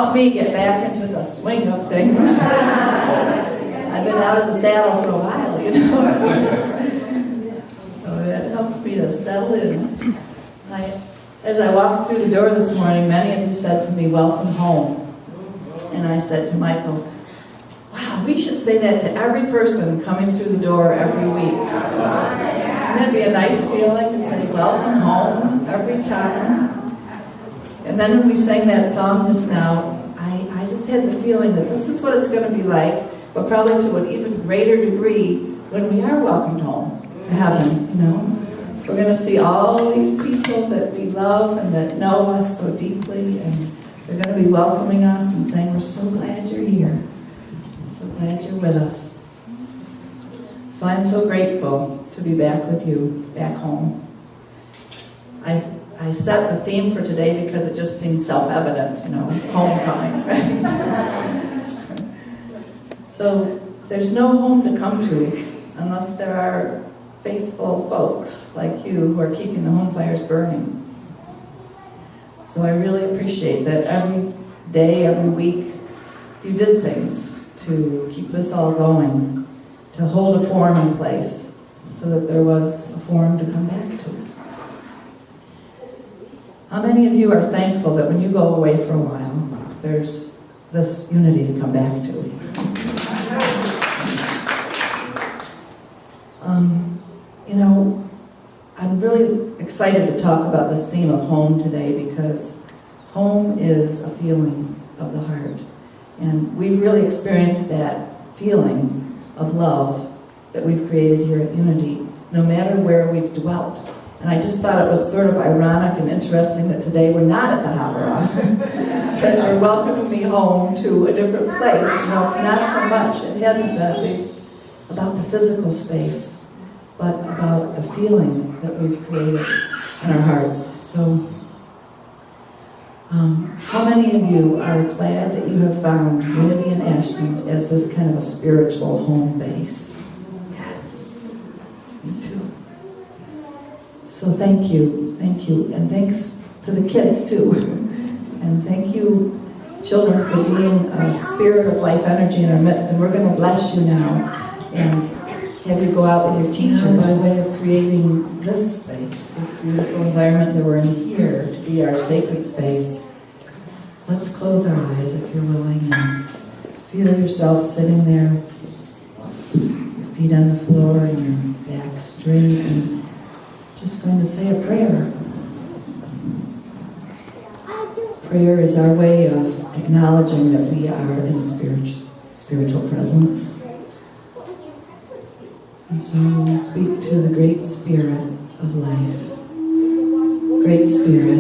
help me get back into the swing of things. I've been out of the saddle for a while, you know. So that helps me to settle in. As I walked through the door this morning, many of you said to me, welcome home. And I said to Michael, wow, we should say that to every person coming through the door every week. Wouldn't that be a nice feeling to say welcome home every time? And then when we sang that song just now, I just had the feeling that this is what it's going to be like, but probably to an even greater degree when we are welcomed home to heaven, you know. We're going to see all these people that we love and that know us so deeply, and they're going to be welcoming us and saying, we're so glad you're here. So glad you're with us. So I'm so grateful to be back with you, back home. I set the theme for today because it just seems self-evident, you know, homecoming, right? So there's no home to come to unless there are faithful folks like you who are keeping the home fires burning. So I really appreciate that every day, every week, you did things to keep this all going, to hold a forum in place so that there was a forum to come back to. How many of you are thankful that when you go away for a while, there's this unity to come back to? You know, I'm really excited to talk about this theme of home today because home is a feeling of the heart. And we've really experienced that feeling of love that we've created here at Unity, no matter where we've dwelt. And I just thought it was sort of ironic and interesting that today we're not at the Havara, that you're welcoming me home to a different place. You know, it's not so much, it hasn't been at least, about the physical space, but about the feeling that we've created in our hearts. So, how many of you are glad that you have found Unity in Ashland as this kind of a spiritual home base? Yes, me too. So thank you, and thanks to the kids too. And thank you, children, for being a spirit of life energy in our midst. And we're going to bless you now and have you go out with your teacher by way of creating this space, this beautiful environment that we're in here to be our sacred space. Let's close our eyes if you're willing and feel yourself sitting there, your feet on the floor and your back straight, and just going to say a prayer. Prayer is our way of acknowledging that we are in spiritual presence. And so we speak to the Great Spirit of life. Great Spirit,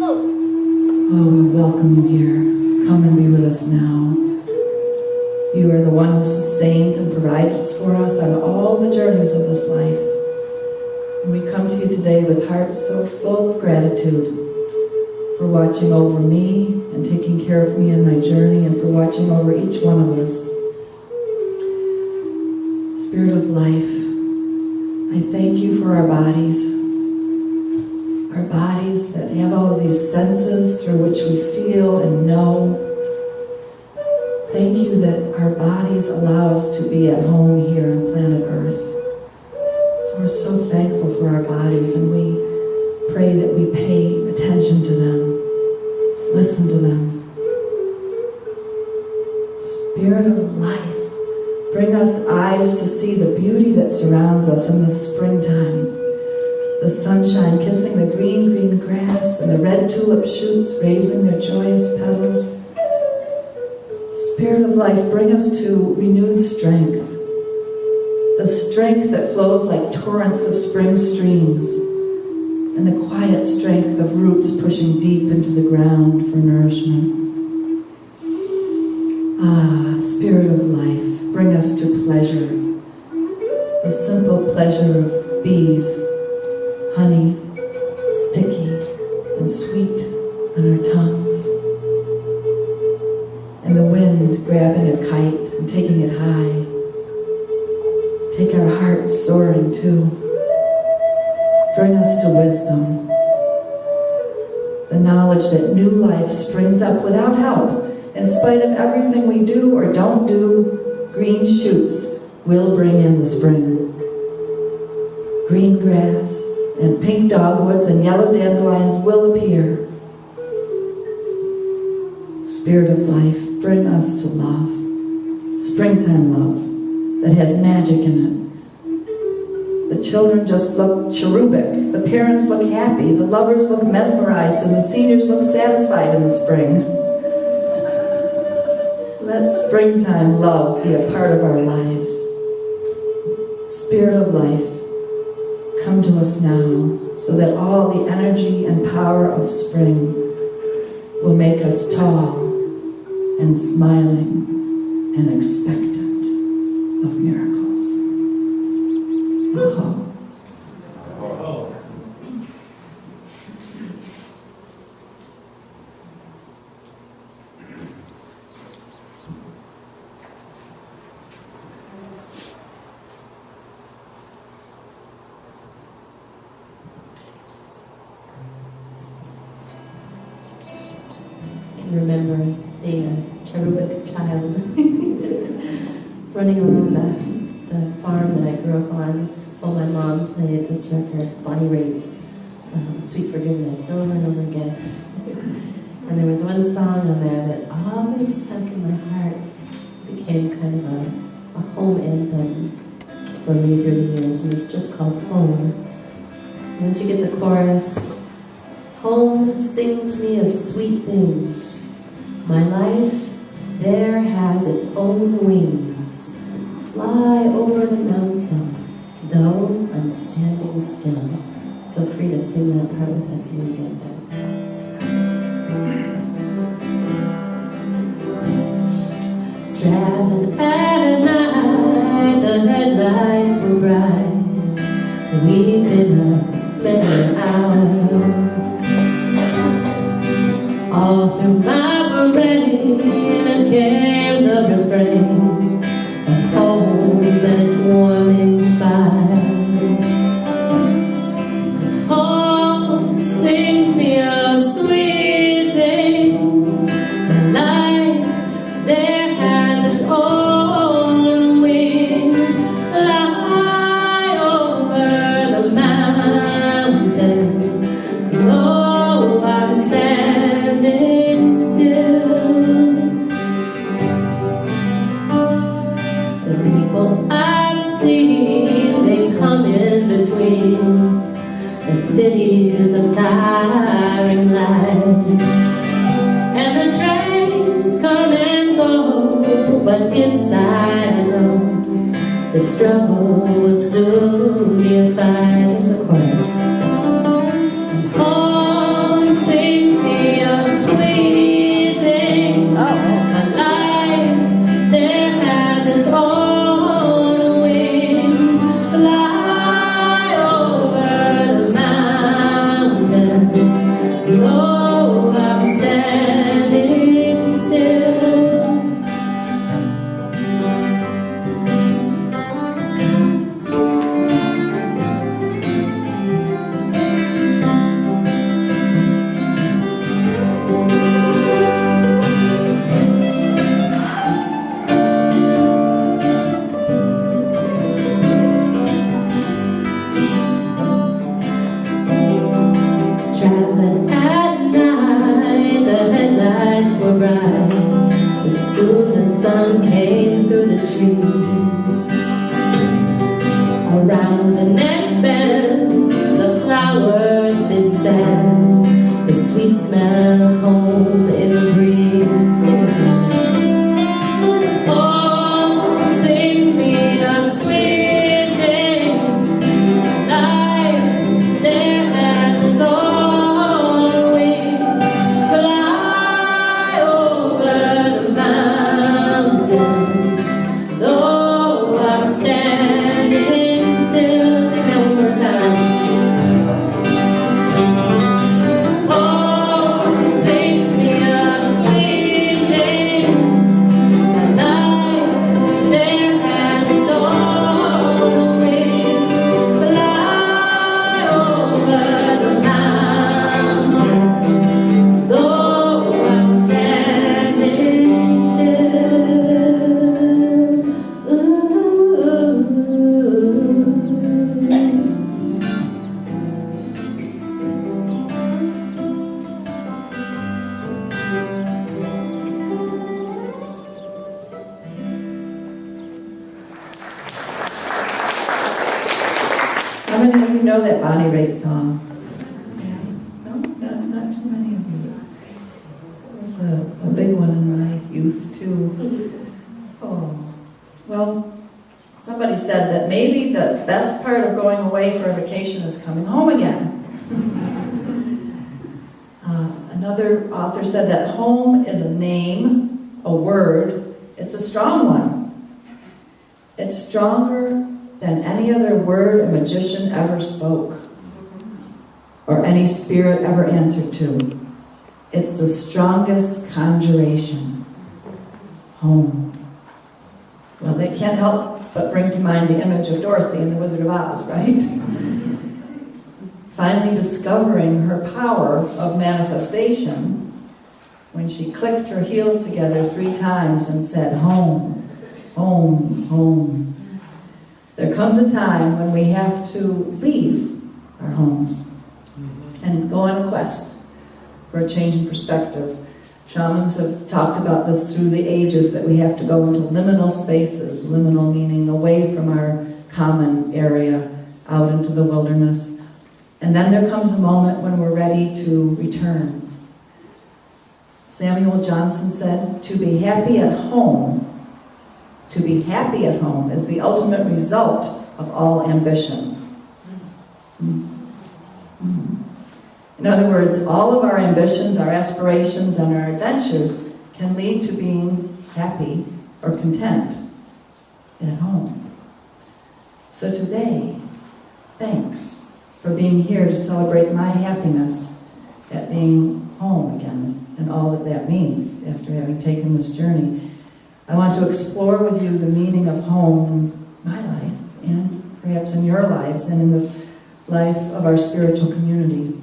oh, we welcome you here. Come and be with us now. You are the one who sustains and provides for us on all the journeys of this life. And we come to you today with hearts so full of gratitude for watching over me and taking care of me in my journey, and for watching over each one of us. Spirit of life, I thank you for our bodies that have all of these senses through which we feel and know. Thank you that our bodies allow us to be at home here on planet Earth. So we're so thankful for our bodies, and we pray that we pay attention to them, listen to them. Spirit of life, bring us eyes to see the beauty that surrounds us in the springtime. The sunshine kissing the green, green grass, and the red tulip shoots raising their joyous petals. Spirit of life, bring us to renewed strength. The strength that flows like torrents of spring streams, and the quiet strength of roots pushing deep into the ground for nourishment. Ah, Spirit of life, bring us to pleasure. The simple pleasure of bees, honey, sticky and sweet on our tongues. And the wind grabbing a kite and taking it high. Take our hearts soaring too. Bring us to wisdom. The knowledge that new life springs up without help. In spite of everything we do or don't do, green shoots will bring in the spring. Green grass and pink dogwoods and yellow dandelions will appear. Spirit of life, bring us to love. Springtime love that has magic in it. The children just look cherubic. The parents look happy. The lovers look mesmerized. And the seniors look satisfied in the spring. Let springtime love be a part of our lives. Spirit of life, come to us now so that all the energy and power of spring will make us tall and smiling and expectant of miracles. Oh. I remember being a cherubic child running around the farm that I grew up on while my mom played this record, Bonnie Raitt's Sweet Forgiveness, over and over again. And there was one song on there that always stuck in my heart. It became kind of a home anthem for me through the years, and it's just called Home. And once you get the chorus, home sings me of sweet things. My life there has its own wings. Fly over the mountain, though I'm standing still. Feel free to sing that part with us when you get there. Traveling at night, the headlights were bright. We've been up many hours. All through my brain came the refrain of home and its warming fire. Home sings me of sweet things. My life there has its own wings. Fly over the mountain. Oh, I'm standing still. The people I've seen, they come in between the cities of tiring life. And the trains come and go, but inside I know the struggle will soon be a fight. Here's the chorus. Home sings me of sweet things. My life there has its own wings. Fly over the mountain. Oh, I'm standing still. Traveling at night, the headlights were bright, but soon the sun came through the trees. Around the next bend, the flowers did stand, the sweet smell of home in the breeze. Sing with me. Oh, sings me of sweet things. Life there has its own wings. Fly over the mountain, though I'm standing still. Sing that one more time. Oh, How many of you know that Bonnie Raitt song? Yeah. No, not too many of you. It was a big one in my youth, too. Oh. Well, somebody said that maybe the best part of going away for a vacation is coming home again. Another author said that home is a name, a word. It's a strong one. It's stronger than any other word a magician ever spoke or any spirit ever answered to. It's the strongest conjuration. Home. Well, they can't help but bring to mind the image of Dorothy in The Wizard of Oz, right? Finally discovering her power of manifestation when she clicked her heels together 3 times and said, home, home, home. There comes a time when we have to leave our homes and go on a quest for a change in perspective. Shamans have talked about this through the ages, that we have to go into liminal spaces, liminal meaning away from our common area, out into the wilderness. And then there comes a moment when we're ready to return. Samuel Johnson said, to be happy at home is the ultimate result of all ambition. In other words, all of our ambitions, our aspirations, and our adventures can lead to being happy or content at home. So today, thanks for being here to celebrate my happiness at being home again, and all that that means after having taken this journey. I want to explore with you the meaning of home in my life, and perhaps in your lives, and in the life of our spiritual community.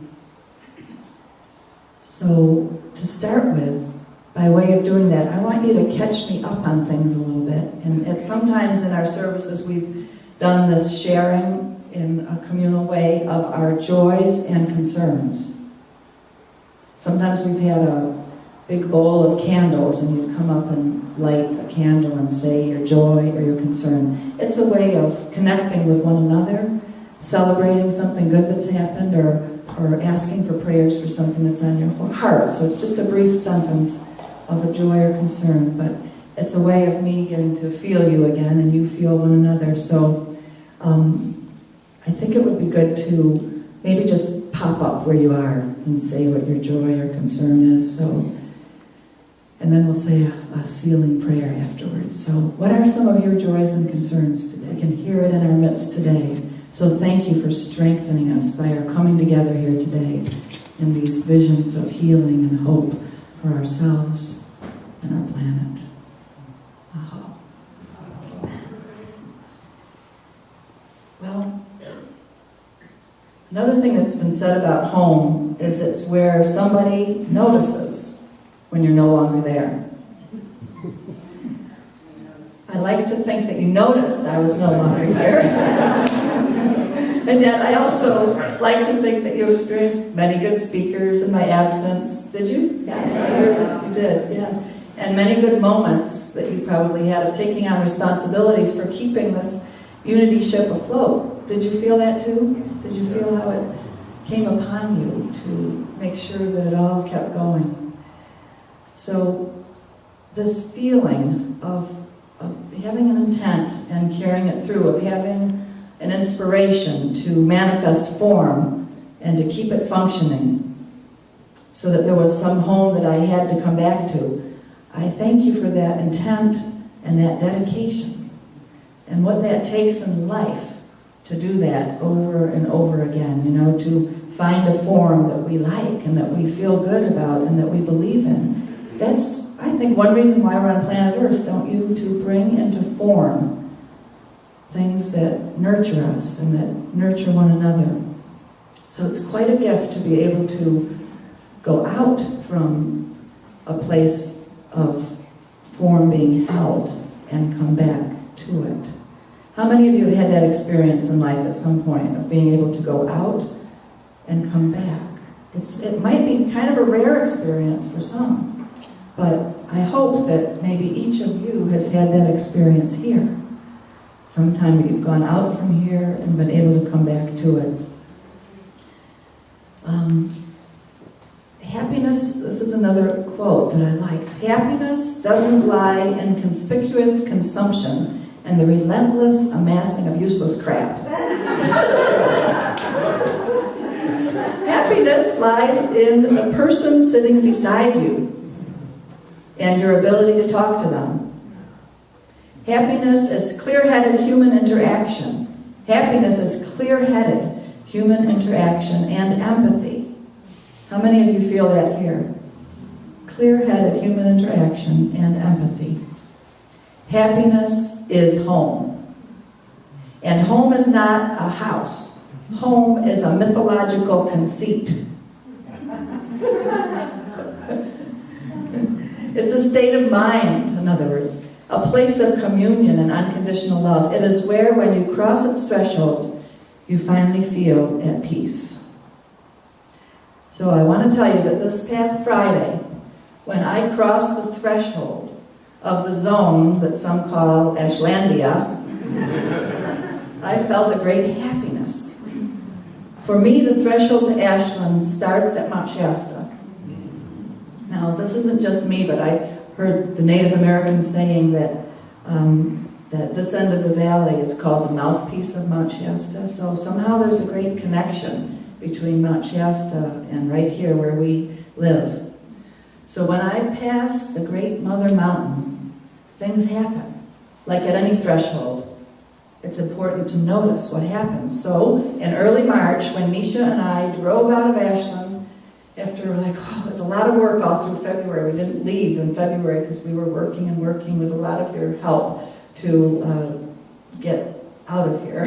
So, to start with, by way of doing that, I want you to catch me up on things a little bit. And sometimes in our services we've done this sharing in a communal way of our joys and concerns. Sometimes we've had a big bowl of candles and you'd come up and light a candle and say your joy or your concern. It's a way of connecting with one another, celebrating something good that's happened, or asking for prayers for something that's on your heart. So it's just a brief sentence of a joy or concern, but it's a way of me getting to feel you again and you feel one another. So I think it would be good to maybe just pop up where you are and say what your joy or concern is. So, and then we'll say a sealing prayer afterwards. So what are some of your joys and concerns today? I can hear it in our midst today. So thank you for strengthening us by our coming together here today in these visions of healing and hope for ourselves and our planet. Aho. Well, another thing that's been said about home is it's where somebody notices when you're no longer there. I like to think that you noticed I was no longer here. And yet I also like to think that you experienced many good speakers in my absence. Did you? Yes, I heard that you did, yeah. And many good moments that you probably had of taking on responsibilities for keeping this unity ship afloat. Did you feel that too? Did you feel how it came upon you to make sure that it all kept going? So this feeling of having an intent and carrying it through, of having an inspiration to manifest form and to keep it functioning so that there was some home that I had to come back to. I thank you for that intent and that dedication and what that takes in life to do that over and over again, you know, to find a form that we like and that we feel good about and that we believe in. That's, I think, one reason why we're on planet Earth, don't you? To bring into form things that nurture us and that nurture one another. So it's quite a gift to be able to go out from a place of form being held and come back to it. How many of you have had that experience in life at some point of being able to go out and come back? It might be kind of a rare experience for some, but I hope that maybe each of you has had that experience here. sometime you've gone out from here and been able to come back to it. Happiness, this is another quote that I like. Happiness doesn't lie in conspicuous consumption and the relentless amassing of useless crap. Happiness lies in the person sitting beside you and your ability to talk to them. Happiness is clear-headed human interaction. Happiness is clear-headed human interaction and empathy. How many of you feel that here? Clear-headed human interaction and empathy. Happiness is home. And home is not a house. Home is a mythological conceit. It's a state of mind, in other words, a place of communion and unconditional love. It is where, when you cross its threshold, you finally feel at peace. So I want to tell you that this past Friday, when I crossed the threshold of the zone that some call Ashlandia, I felt a great happiness. For me, the threshold to Ashland starts at Mount Shasta. Now, this isn't just me, but I heard the Native Americans saying that that this end of the valley is called the mouthpiece of Mount Shasta. So somehow there's a great connection between Mount Shasta and right here where we live. So when I pass the Great Mother Mountain, things happen, like at any threshold. It's important to notice what happens. So in early March, when Nisha and I drove out of Ashland, after it was a lot of work all through February. We didn't leave in February because we were working with a lot of your help to get out of here.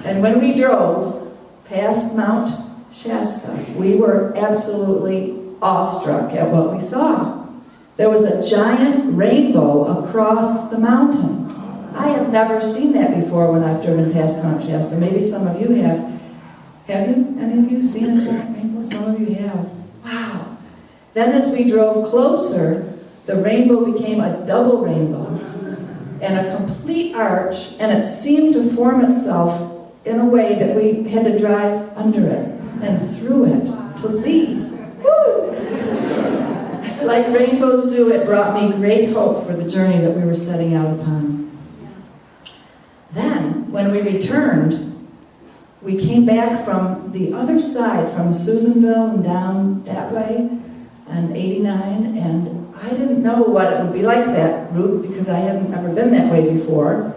And when we drove past Mount Shasta, we were absolutely awestruck at what we saw. There was a giant rainbow across the mountain. I have never seen that before when I've driven past Mount Shasta. Maybe some of you have. Have you? Any of you seen a giant rainbow? Some of you have. Wow. Then as we drove closer, the rainbow became a double rainbow and a complete arch, and it seemed to form itself in a way that we had to drive under it and through it to leave. Woo! Like rainbows do, it brought me great hope for the journey that we were setting out upon. Then, when we returned, we came back from the other side, from Susanville and down that way, on 89, and I didn't know what it would be like, that route, because I hadn't ever been that way before.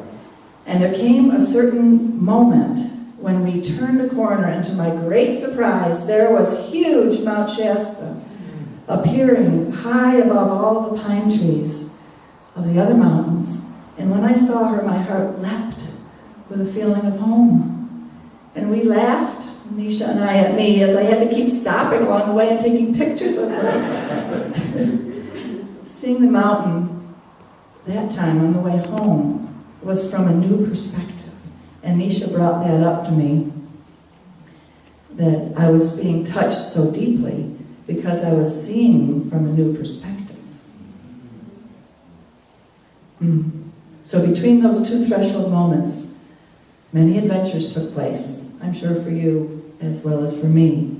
And there came a certain moment when we turned the corner, and to my great surprise, there was huge Mount Shasta appearing high above all the pine trees of the other mountains. And when I saw her, my heart leapt with a feeling of home. And we laughed, Nisha and I, at me, as I had to keep stopping along the way and taking pictures of her. Seeing the mountain that time on the way home was from a new perspective. And Nisha brought that up to me, that I was being touched so deeply because I was seeing from a new perspective. So between those two threshold moments, many adventures took place. I'm sure for you as well as for me.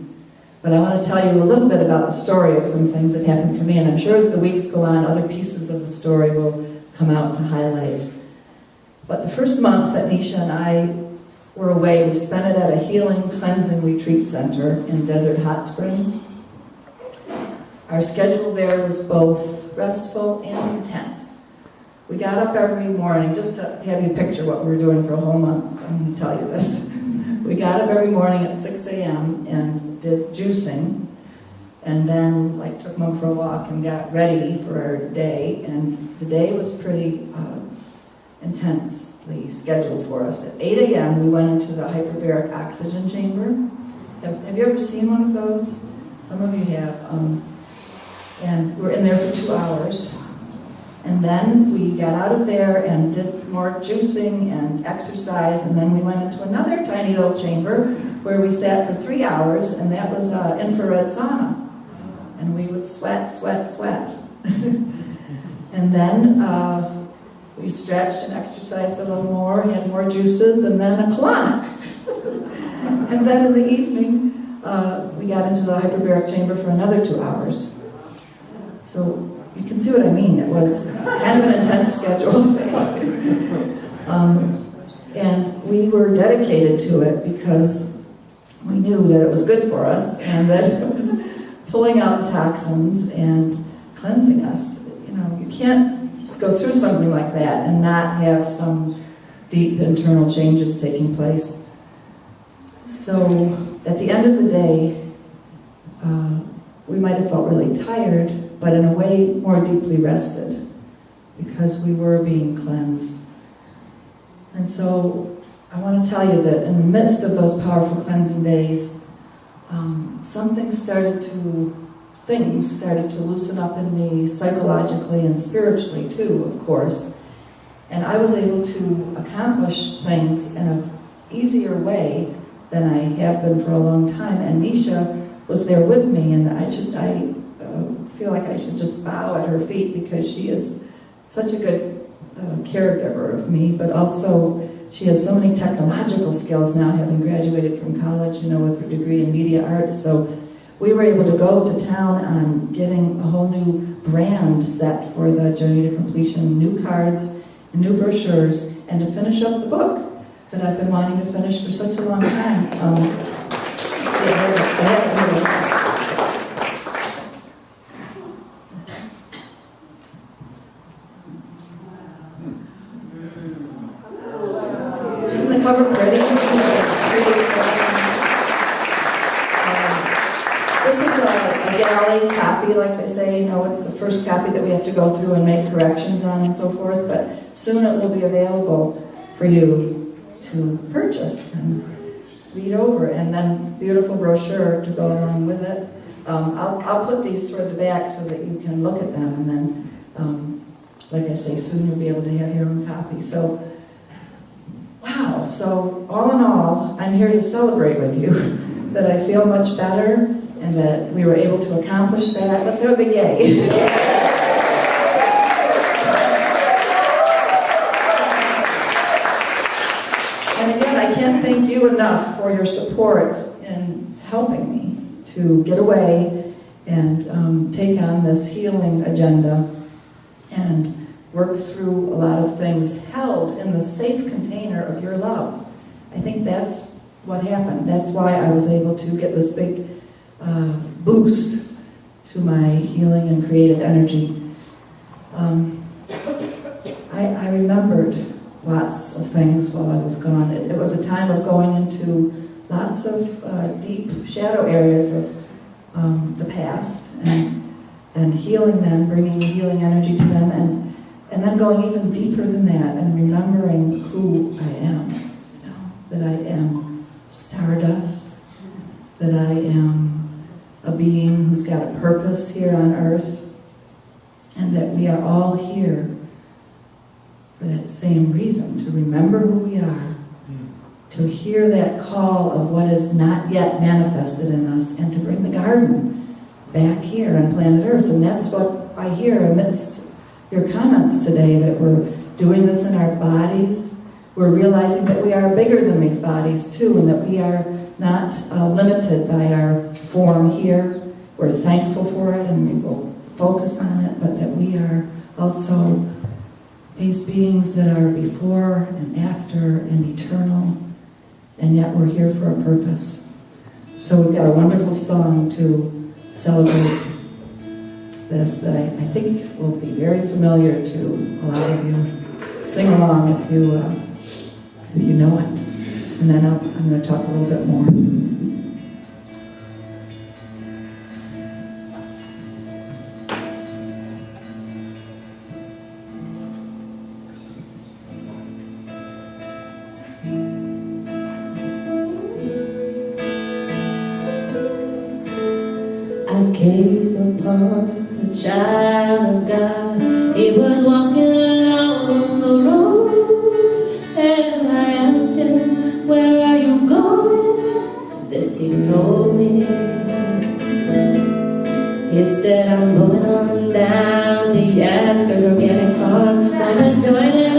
But I want to tell you a little bit about the story of some things that happened for me, and I'm sure as the weeks go on, other pieces of the story will come out to highlight. But the first month that Nisha and I were away, we spent it at a healing, cleansing retreat center in Desert Hot Springs. Our schedule there was both restful and intense. We got up every morning, just to have you picture what we were doing for a whole month. I'm going to tell you this. We got up every morning at 6 a.m. and did juicing, and then took Mom for a walk and got ready for our day. And the day was pretty intensely scheduled for us. At 8 a.m. we went into the hyperbaric oxygen chamber. Have you ever seen one of those? Some of you have. And we're in there for 2 hours. And then we got out of there and did more juicing and exercise, and then we went into another tiny little chamber where we sat for 3 hours, and that was infrared sauna. And we would sweat. And then we stretched and exercised a little more, had more juices, and then a colonic. And then in the evening, we got into the hyperbaric chamber for another 2 hours. So you can see what I mean. It was kind of an intense schedule. And we were dedicated to it because we knew that it was good for us and that it was pulling out the toxins and cleansing us. You know, you can't go through something like that and not have some deep internal changes taking place. So at the end of the day, we might have felt really tired, but in a way more deeply rested because we were being cleansed. And so I want to tell you that in the midst of those powerful cleansing days, things started to loosen up in me psychologically and spiritually too, of course. And I was able to accomplish things in an easier way than I have been for a long time. And Nisha was there with me, and I feel like I should just bow at her feet because she is such a good caregiver of me, but also she has so many technological skills now, having graduated from college, with her degree in media arts. So we were able to go to town on getting a whole new brand set for the Journey to Completion, new cards and new brochures, and to finish up the book that I've been wanting to finish for such a long time. Isn't the cover pretty? This is a galley copy, like they say. It's the first copy that we have to go through and make corrections on and so forth, but soon it will be available for you to purchase and read over, and then beautiful brochure to go along with it. I'll put these toward the back so that you can look at them, and then, like I say, soon you'll be able to have your own copy. So, wow, so all in all, I'm here to celebrate with you that I feel much better and that we were able to accomplish that. Let's have a big yay. And again, I can't thank you enough for your support in helping me to get away and take on this healing agenda and work through a lot of things held in the safe container of your love. I think that's what happened. That's why I was able to get this big boost to my healing and creative energy. I remembered lots of things while I was gone. It was a time of going into lots of deep shadow areas of the past and healing them, bringing healing energy to them, and then going even deeper than that and remembering who I am. That I am stardust, that I am a being who's got a purpose here on earth, and that we are all here for that same reason, to remember who we are, to hear that call of what is not yet manifested in us, and to bring the garden back here on planet Earth. And that's what I hear amidst your comments today, that we're doing this in our bodies. We're realizing that we are bigger than these bodies too, and that we are not limited by our form here. We're thankful for it and we will focus on it, but that we are also these beings that are before and after and eternal, and yet we're here for a purpose. So we've got a wonderful song to celebrate this that I think will be very familiar to a lot of you. Sing along if you know it. And then I'm going to talk a little bit more. I came upon a child of God. He was walking along the road, and I asked him, "Where are you going?" This he told me. He said, "I'm going on down to Yasker's Organic Farm. I'm gonna join it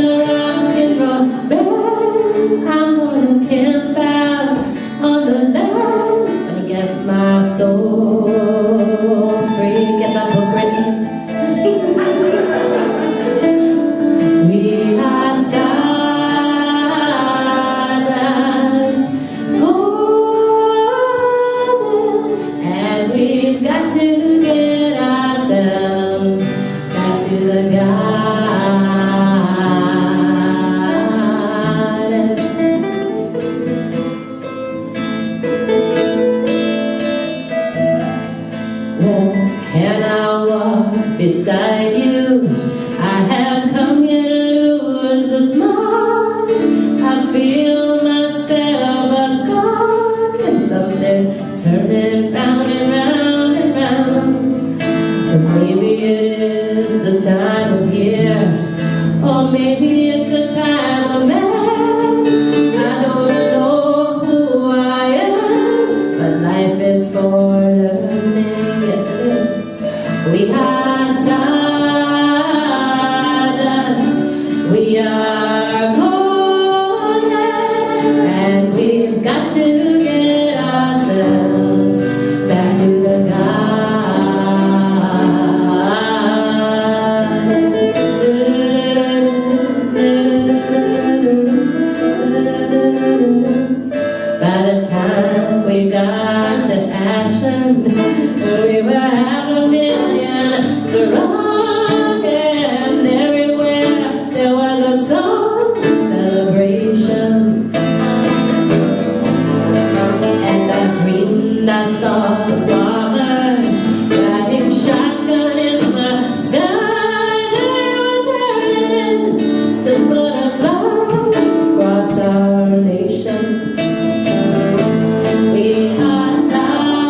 got to get ourselves back to the By the time we got to Ashland, we were half a million strong, and everywhere there was a song celebration. And I dreamed I saw the farmers riding shotgun in the sky. They were turning into butterflies across our nation. We are stardust,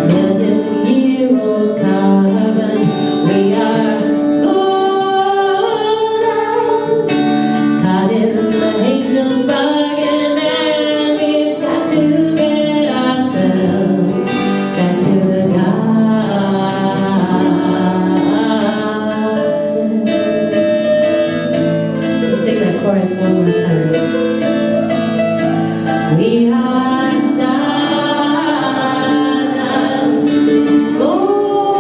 million-year-old carbon. We are golden, caught in the angel's bargain, and we've got to get ourselves back to the garden. Let's sing that chorus one more time. We are stardust, golden,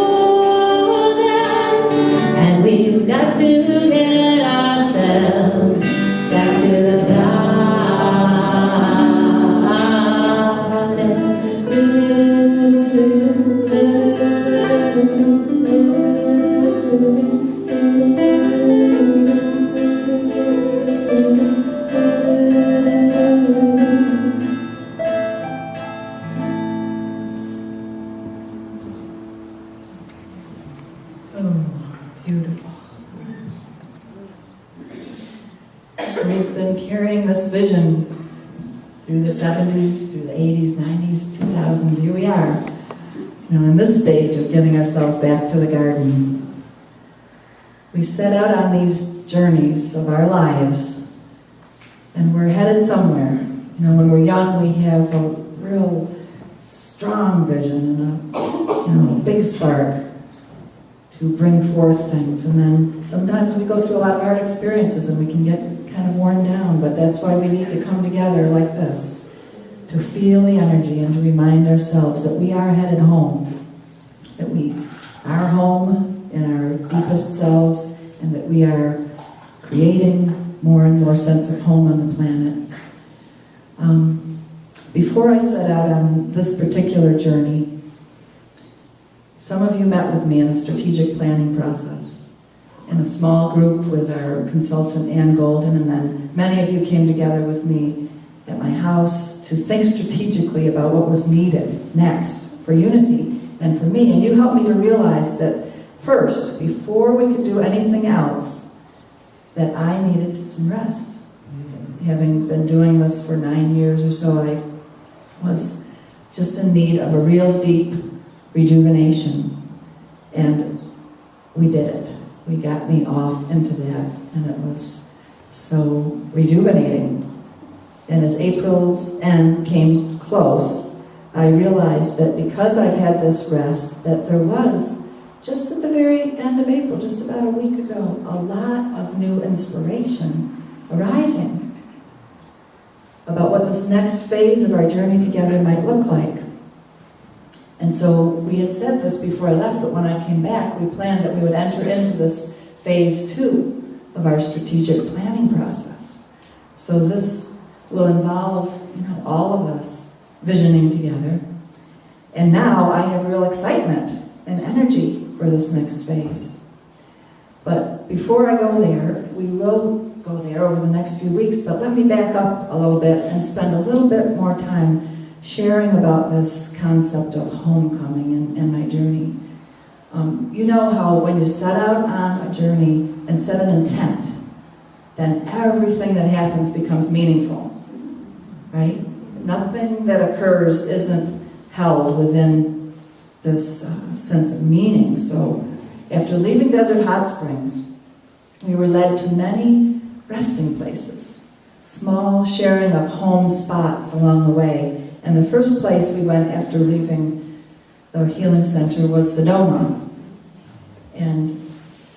and we've got to get ourselves back to the Oh, beautiful. We've been carrying this vision through the 70s, through the 80s, 90s, 2000s. Here we are, in this stage of getting ourselves back to the garden. We set out on these journeys of our lives, and we're headed somewhere. When we're young, we have a real strong vision and a big spark to bring forth things. And then sometimes we go through a lot of hard experiences and we can get kind of worn down, but that's why we need to come together like this, to feel the energy and to remind ourselves that we are headed home, that we are home in our deepest selves, and that we are creating more and more sense of home on the planet. Before I set out on this particular journey, some of you met with me in a strategic planning process, in a small group with our consultant Ann Golden, and then many of you came together with me at my house to think strategically about what was needed next for unity and for me. And you helped me to realize that first, before we could do anything else, that I needed some rest. Having been doing this for 9 years or so, I was just in need of a real deep rejuvenation. And we did it. We got me off into that, and it was so rejuvenating. And as April's end came close, I realized that because I've had this rest, that there was, just at the very end of April, just about a week ago, a lot of new inspiration arising about what this next phase of our journey together might look like. And so we had said this before I left, but when I came back, we planned that we would enter into this phase 2 of our strategic planning process. So this will involve, all of us visioning together. And now I have real excitement and energy for this next phase. But before I go there, we will go there over the next few weeks, but let me back up a little bit and spend a little bit more time sharing about this concept of homecoming and my journey. You know how when you set out on a journey and set an intent, then everything that happens becomes meaningful, right? Nothing that occurs isn't held within this sense of meaning. So after leaving Desert Hot Springs, we were led to many resting places, small sharing of home spots along the way. And the first place we went after leaving the healing center was Sedona. And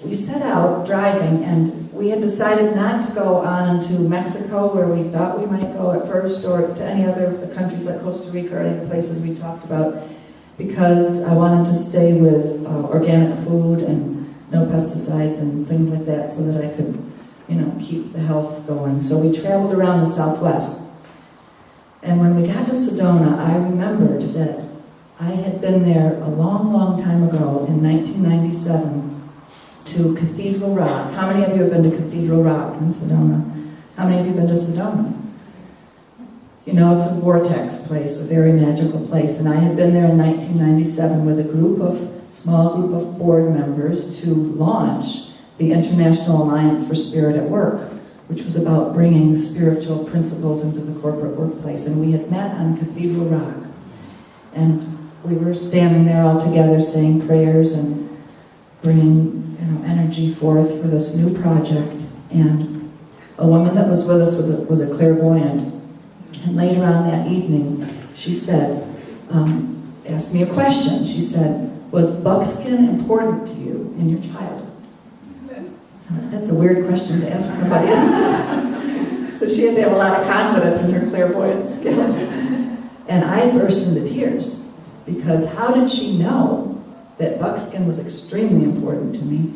we set out driving, and we had decided not to go on into Mexico, where we thought we might go at first, or to any other of the countries like Costa Rica or any of the places we talked about, because I wanted to stay with organic food and no pesticides and things like that, so that I could, keep the health going. So we traveled around the Southwest. And when we got to Sedona, I remembered that I had been there a long, long time ago in 1997 to Cathedral Rock. How many of you have been to Cathedral Rock in Sedona? How many of you have been to Sedona? It's a vortex place, a very magical place. And I had been there in 1997 with a small group of board members to launch the International Alliance for Spirit at Work, which was about bringing spiritual principles into the corporate workplace. And we had met on Cathedral Rock. And we were standing there all together saying prayers and bringing energy forth for this new project. And a woman that was with us was a clairvoyant. And later on that evening, she said, asked me a question. She said, was buckskin important to you in your childhood? That's a weird question to ask somebody, isn't it? So she had to have a lot of confidence in her clairvoyant skills. And I burst into tears, because how did she know that buckskin was extremely important to me?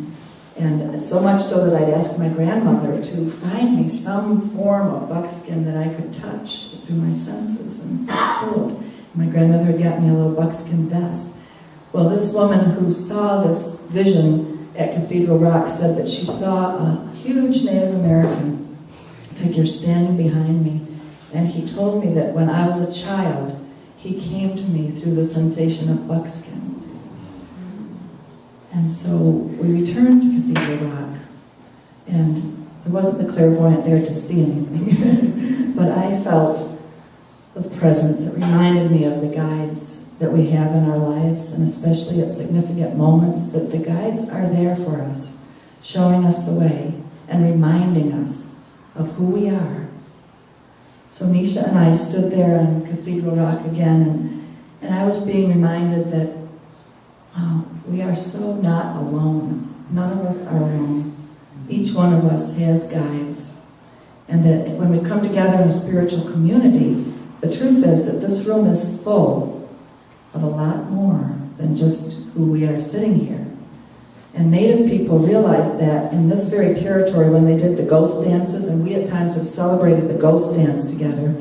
And so much so that I'd ask my grandmother to find me some form of buckskin that I could touch through my senses and hold. My grandmother had gotten me a little buckskin vest. Well, this woman who saw this vision at Cathedral Rock said that she saw a huge Native American figure standing behind me. And he told me that when I was a child, he came to me through the sensation of buckskin. And so we returned to Cathedral Rock, and there wasn't the clairvoyant there to see anything, but I felt the presence that reminded me of the guides that we have in our lives, and especially at significant moments, that the guides are there for us, showing us the way and reminding us of who we are. So Nisha and I stood there on Cathedral Rock again, and I was being reminded that we are so not alone. None of us are alone. Each one of us has guides. And that when we come together in a spiritual community, the truth is that this room is full of a lot more than just who we are sitting here. And Native people realized that in this very territory when they did the ghost dances, and we at times have celebrated the ghost dance together,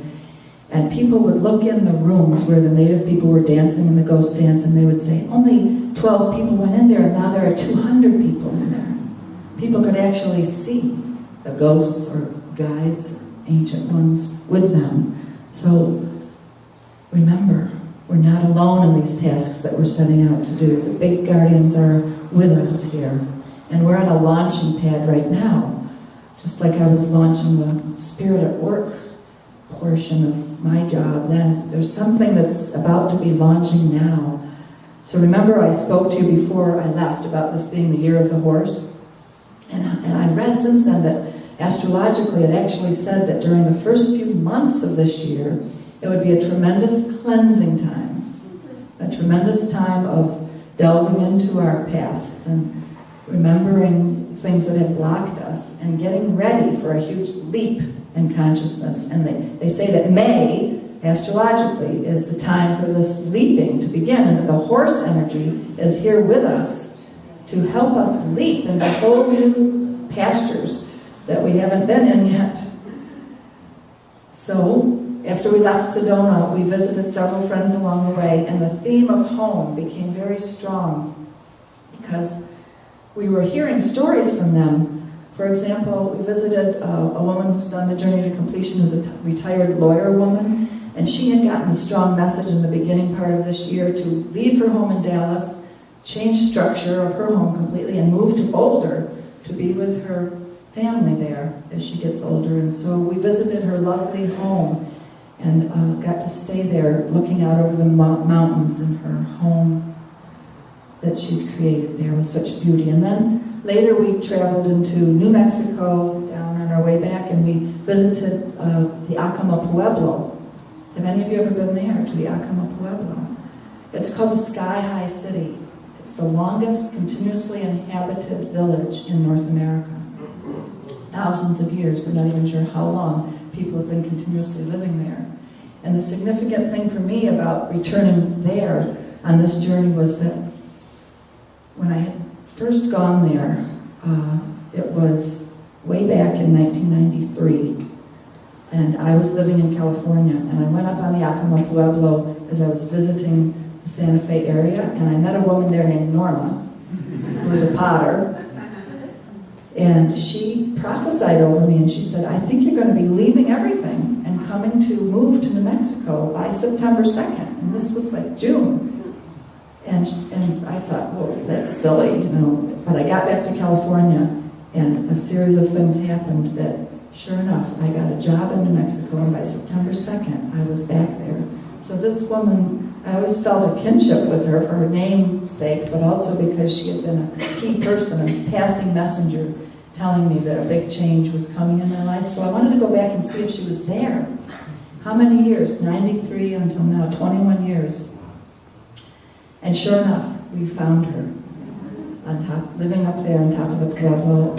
and people would look in the rooms where the Native people were dancing in the ghost dance, and they would say, only 12 people went in there, and now there are 200 people in there. People could actually see the ghosts or guides, ancient ones, with them. So remember, we're not alone in these tasks that we're setting out to do. The big guardians are with us here. And we're on a launching pad right now, just like I was launching the Spirit at Work portion of my job then. There's something that's about to be launching now. So remember, I spoke to you before I left about this being the year of the horse. And I've read since then that astrologically it actually said that during the first few months of this year, it would be a tremendous cleansing time, a tremendous time of delving into our pasts and remembering things that have blocked us and getting ready for a huge leap in consciousness. And they say that May, astrologically, is the time for this leaping to begin, and that the horse energy is here with us to help us leap into whole new pastures that we haven't been in yet. So, after we left Sedona, we visited several friends along the way, and the theme of home became very strong because we were hearing stories from them. For example, we visited a woman who's done the journey to completion, who's a retired lawyer woman, and she had gotten the strong message in the beginning part of this year to leave her home in Dallas, change structure of her home completely, and move to Boulder to be with her family there as she gets older. And so we visited her lovely home and got to stay there looking out over the mountains in her home that she's created there with such beauty. And then later we traveled into New Mexico down on our way back, and we visited the Acoma Pueblo. Have any of you ever been there, to the Acoma Pueblo? It's called the Sky High City. It's the longest continuously inhabited village in North America. Thousands of years, they're not even sure how long people have been continuously living there. And the significant thing for me about returning there on this journey was that when I had first gone there, it was way back in 1993, and I was living in California, and I went up on the Yakima Pueblo as I was visiting the Santa Fe area, and I met a woman there named Norma, who was a potter, and she prophesied over me, and she said, I think you're going to be leaving everything and coming to move to New Mexico by September 2nd, and this was like June. And I thought, well, that's silly, you know. But I got back to California, and a series of things happened that, sure enough, I got a job in New Mexico, and by September 2nd, I was back there. So this woman, I always felt a kinship with her for her name's sake, but also because she had been a key person, a passing messenger, telling me that a big change was coming in my life. So I wanted to go back and see if she was there. How many years? 93 until now, 21 years. And sure enough, we found her on top, living up there on top of the Pueblo.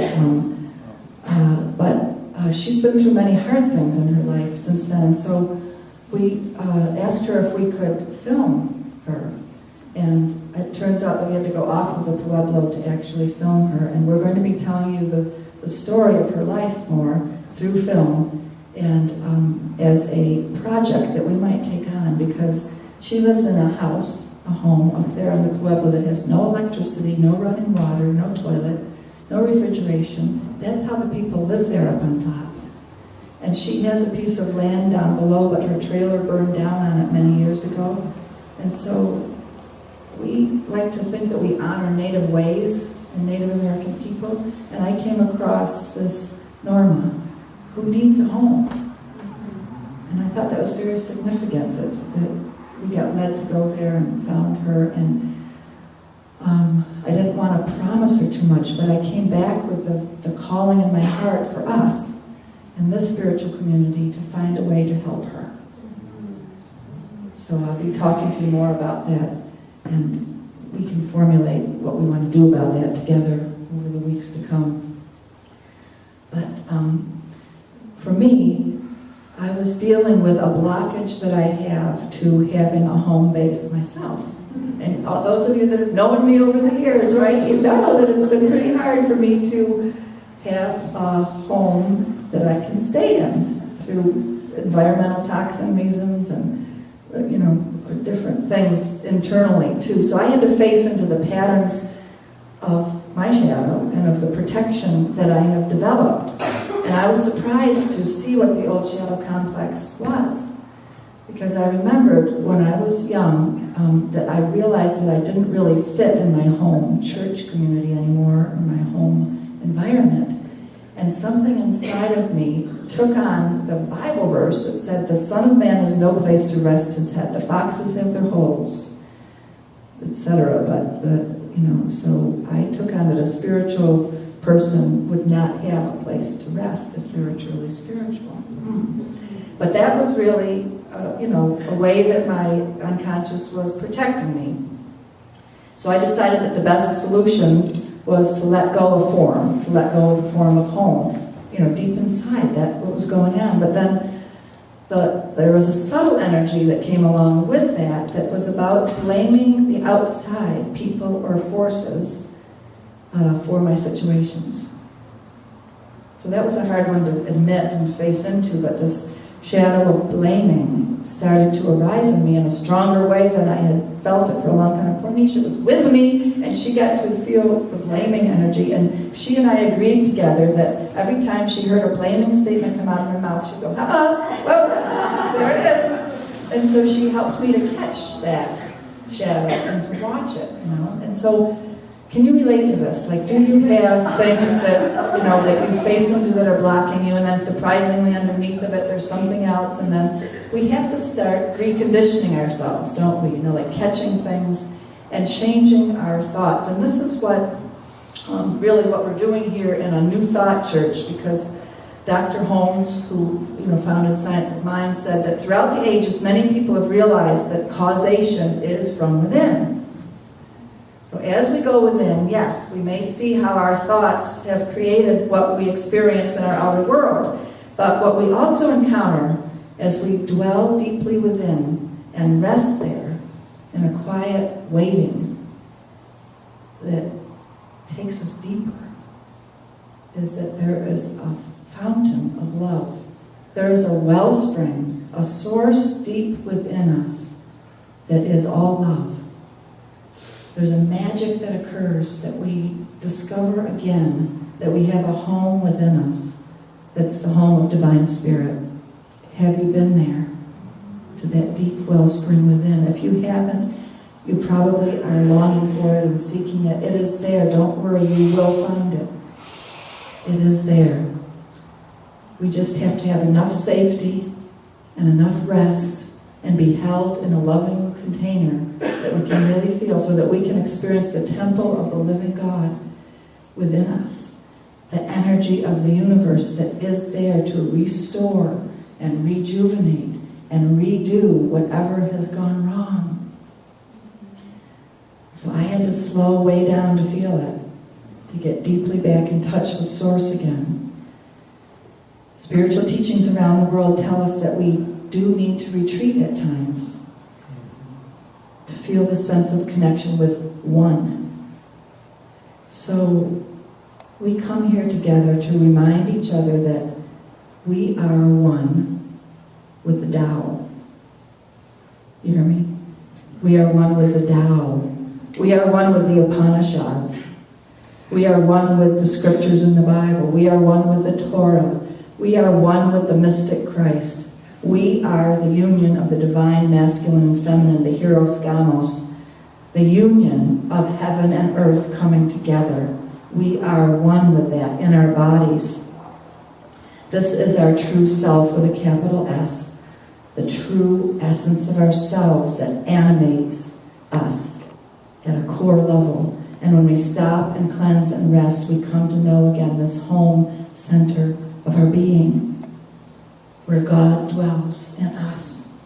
But she's been through many hard things in her life since then. And so we asked her if we could film her. And it turns out that we had to go off of the Pueblo to actually film her. And we're going to be telling you the story of her life more through film and as a project that we might take on, because she lives in a house, a home up there on the Pueblo that has no electricity, no running water, no toilet, no refrigeration. That's how the people live there up on top. And she has a piece of land down below, but her trailer burned down on it many years ago. And so we like to think that we honor Native ways and Native American people. And I came across this Norma who needs a home. And I thought that was very significant that we got led to go there and found her, and I didn't want to promise her too much, but I came back with the calling in my heart for us and this spiritual community to find a way to help her. So I'll be talking to you more about that, and we can formulate what we want to do about that together over the weeks to come. But for me, I was dealing with a blockage that I have to having a home base myself. And all those of you that have known me over the years, right, you know that it's been pretty hard for me to have a home that I can stay in through environmental toxin reasons and, you know, different things internally too. So I had to face into the patterns of my shadow and of the protection that I have developed. And I was surprised to see what the old shadow complex was, because I remembered when I was young that I realized that I didn't really fit in my home church community anymore, or my home environment. And something inside of me took on the Bible verse that said, the Son of Man has no place to rest his head. The foxes have their holes, etc. But so I took on that a spiritual person would not have a place to rest if they were truly spiritual. But that was really, a way that my unconscious was protecting me. So I decided that the best solution was to let go of form, to let go of the form of home. Deep inside, that's what was going on. But then there was a subtle energy that came along with that was about blaming the outside, people or forces, for my situations. So that was a hard one to admit and face into, but this shadow of blaming started to arise in me in a stronger way than I had felt it for a long time. Cornisha was with me, and she got to feel the blaming energy, and she and I agreed together that every time she heard a blaming statement come out of her mouth, she'd go, whoa, there it is. And so she helped me to catch that shadow and to watch it, And so, can you relate to this? Like, do you have things that, that you face into that are blocking you, and then surprisingly underneath of it there's something else, and then we have to start reconditioning ourselves, don't we? Like catching things and changing our thoughts. And this is what, really what we're doing here in a New Thought Church, because Dr. Holmes, who founded Science of Mind, said that throughout the ages many people have realized that causation is from within. So as we go within, yes, we may see how our thoughts have created what we experience in our outer world. But what we also encounter as we dwell deeply within and rest there in a quiet waiting that takes us deeper is that there is a fountain of love. There is a wellspring, a source deep within us that is all love. There's a magic that occurs that we discover again, that we have a home within us. That's the home of Divine Spirit. Have you been there? To that deep wellspring within? If you haven't, you probably are longing for it and seeking it. It is there. Don't worry, you will find it. It is there. We just have to have enough safety and enough rest and be held in a loving container that we can really feel, so that we can experience the temple of the living God within us. The energy of the universe that is there to restore and rejuvenate and redo whatever has gone wrong. So I had to slow way down to feel it, to get deeply back in touch with Source again. Spiritual teachings around the world tell us that we do need to retreat at times to feel the sense of connection with one. So we come here together to remind each other that we are one with the Tao. You hear me? We are one with the Tao. We are one with the Upanishads. We are one with the scriptures in the Bible. We are one with the Torah. We are one with the mystic Christ. We are the union of the divine masculine and feminine, the Hieros Gamos, the union of heaven and earth coming together. We are one with that in our bodies. This is our true self with a capital S, the true essence of ourselves that animates us at a core level. And when we stop and cleanse and rest, we come to know again this home center of our being, where God dwells in us.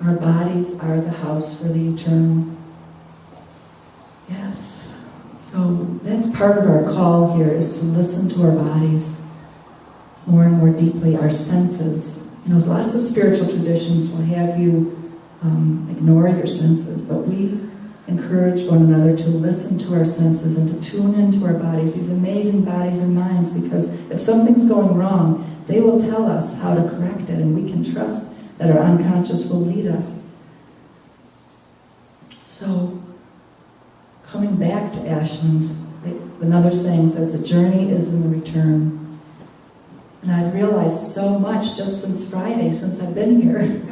Our bodies are the house for the eternal. Yes. So that's part of our call here, is to listen to our bodies more and more deeply, our senses. You know, lots of spiritual traditions will have you ignore your senses, but we encourage one another to listen to our senses and to tune into our bodies, these amazing bodies and minds, because if something's going wrong, they will tell us how to correct it, and we can trust that our unconscious will lead us. So, coming back to Ashland, another saying says, the journey is in the return. And I've realized so much just since Friday, since I've been here.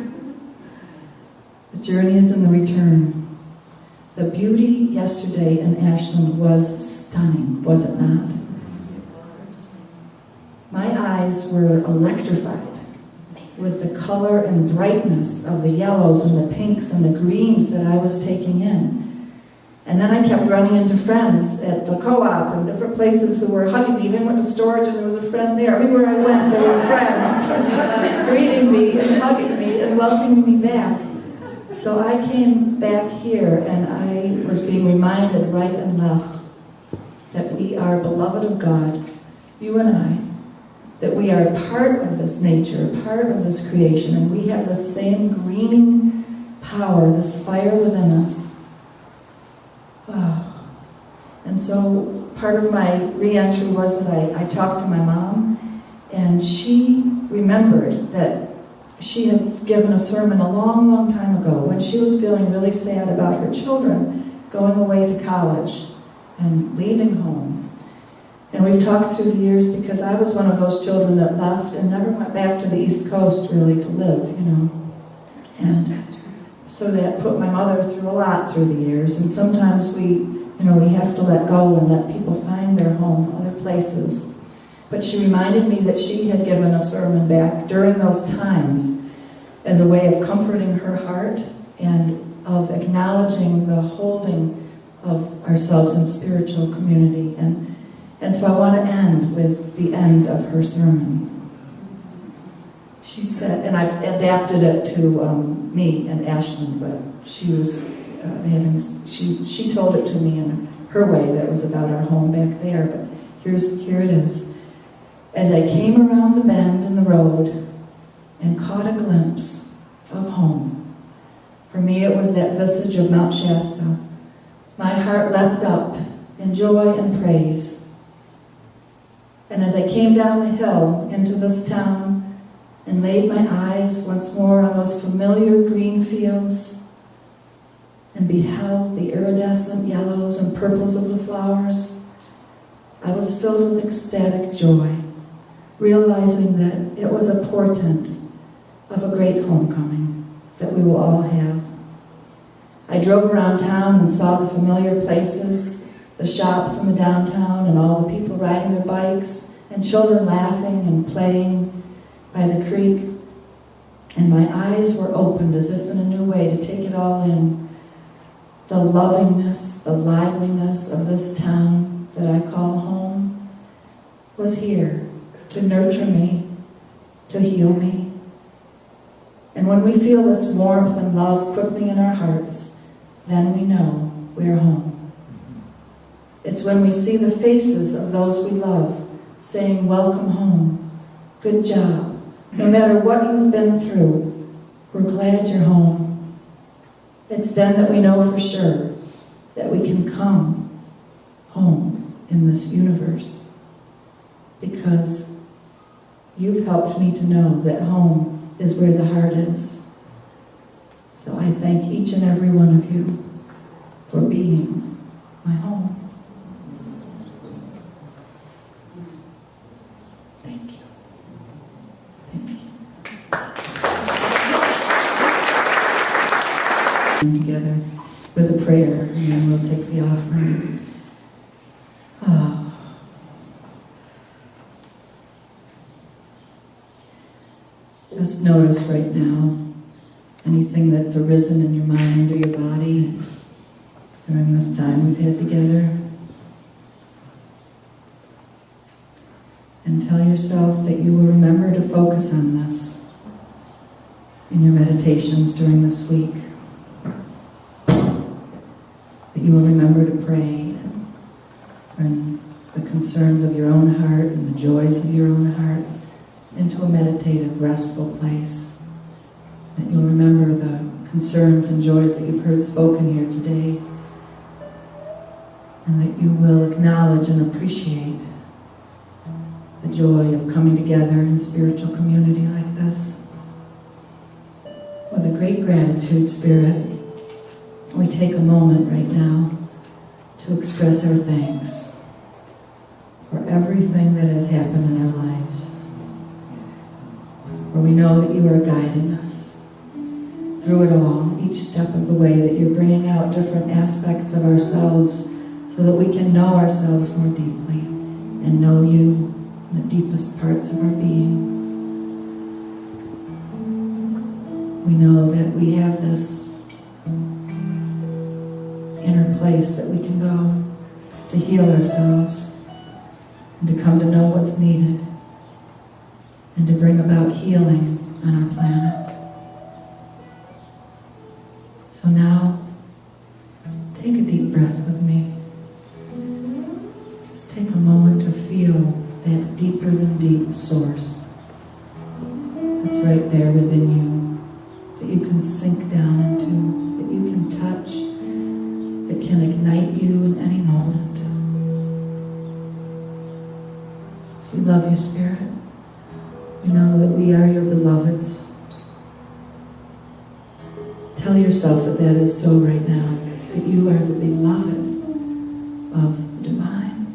The journey is in the return. The beauty yesterday in Ashland was stunning, was it not? My eyes were electrified with the color and brightness of the yellows and the pinks and the greens that I was taking in. And then I kept running into friends at the co-op and different places who were hugging me. Even went to storage and there was a friend there. Everywhere I went, there were friends greeting me and hugging me and welcoming me back. So I came back here and I was being reminded right and left that we are beloved of God, you and I, that we are part of this nature, part of this creation, and we have the same greening power, this fire within us. Wow. And so part of my re-entry was that I talked to my mom, and she remembered that she had given a sermon a long, long time ago when she was feeling really sad about her children going away to college and leaving home. And we've talked through the years because I was one of those children that left and never went back to the East Coast really to live, you know. And so that put my mother through a lot through the years. And sometimes we have to let go and let people find their home other places. But she reminded me that she had given a sermon back during those times as a way of comforting her heart and of acknowledging the holding of ourselves in spiritual community. And so I want to end with the end of her sermon. She said, and I've adapted it to me and Ashland, but she was she told it to me in her way that was about our home back there, but here it is. As I came around the bend in the road and caught a glimpse of home, for me it was that visage of Mount Shasta, my heart leapt up in joy and praise. And as I came down the hill into this town and laid my eyes once more on those familiar green fields and beheld the iridescent yellows and purples of the flowers, I was filled with ecstatic joy, realizing that it was a portent of a great homecoming that we will all have. I drove around town and saw the familiar places, the shops in the downtown and all the people riding their bikes and children laughing and playing by the creek. And my eyes were opened as if in a new way to take it all in. The lovingness, the liveliness of this town that I call home was here to nurture me, to heal me. And when we feel this warmth and love quickening in our hearts, then we know we're home. It's when we see the faces of those we love saying, welcome home, good job. No matter what you've been through, we're glad you're home. It's then that we know for sure that we can come home in this universe, because you've helped me to know that home is where the heart is. So I thank each and every one of you for being my home. Thank you. Thank you. Together with a prayer, and then we'll take the offering. Just notice right now anything that's arisen in your mind or your body during this time we've had together. And tell yourself that you will remember to focus on this in your meditations during this week. That you will remember to pray and bring the concerns of your own heart and the joys of your own heart into a meditative, restful place. That you'll remember the concerns and joys that you've heard spoken here today, and that you will acknowledge and appreciate the joy of coming together in spiritual community like this. With a great gratitude spirit, we take a moment right now to express our thanks for everything that has happened in our lives. For we know that you are guiding us through it all, each step of the way, that you're bringing out different aspects of ourselves so that we can know ourselves more deeply and know you in the deepest parts of our being. We know that we have this inner place that we can go to heal ourselves and to come to know what's needed and to bring about healing on our planet. So now, take a deep breath with me. Just take a moment to feel that deeper than deep source that's right there within you, that you can sink down into, that you can touch, that can ignite you in any moment. We love you, Spirit. We know that we are your beloveds. Tell yourself that that is so right now, that you are the beloved of the divine.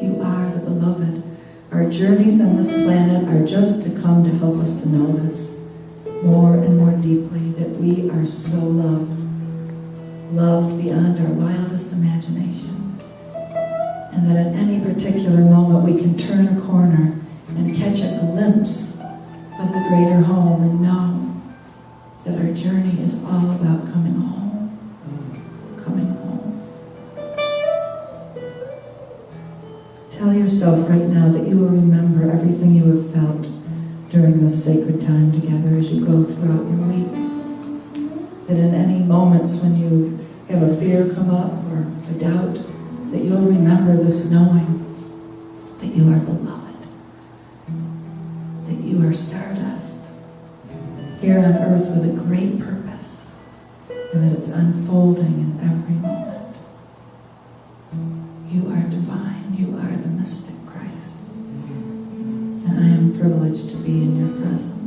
You are the beloved. Our journeys on this planet are just to come to help us to know this more and more deeply, that we are so loved, loved beyond our wildest imagination, and that at any particular moment we can turn a corner and catch a glimpse of the greater home and know that our journey is all about coming home, coming home. Tell yourself right now that you will remember everything you have felt during this sacred time together as you go throughout your week. that in any moments when you have a fear come up or a doubt, that you'll remember this knowing that you are beloved, that you are stardust, here on earth with a great purpose, and that it's unfolding in every moment. You are divine. You are the mystic Christ. And I am privileged to be in your presence.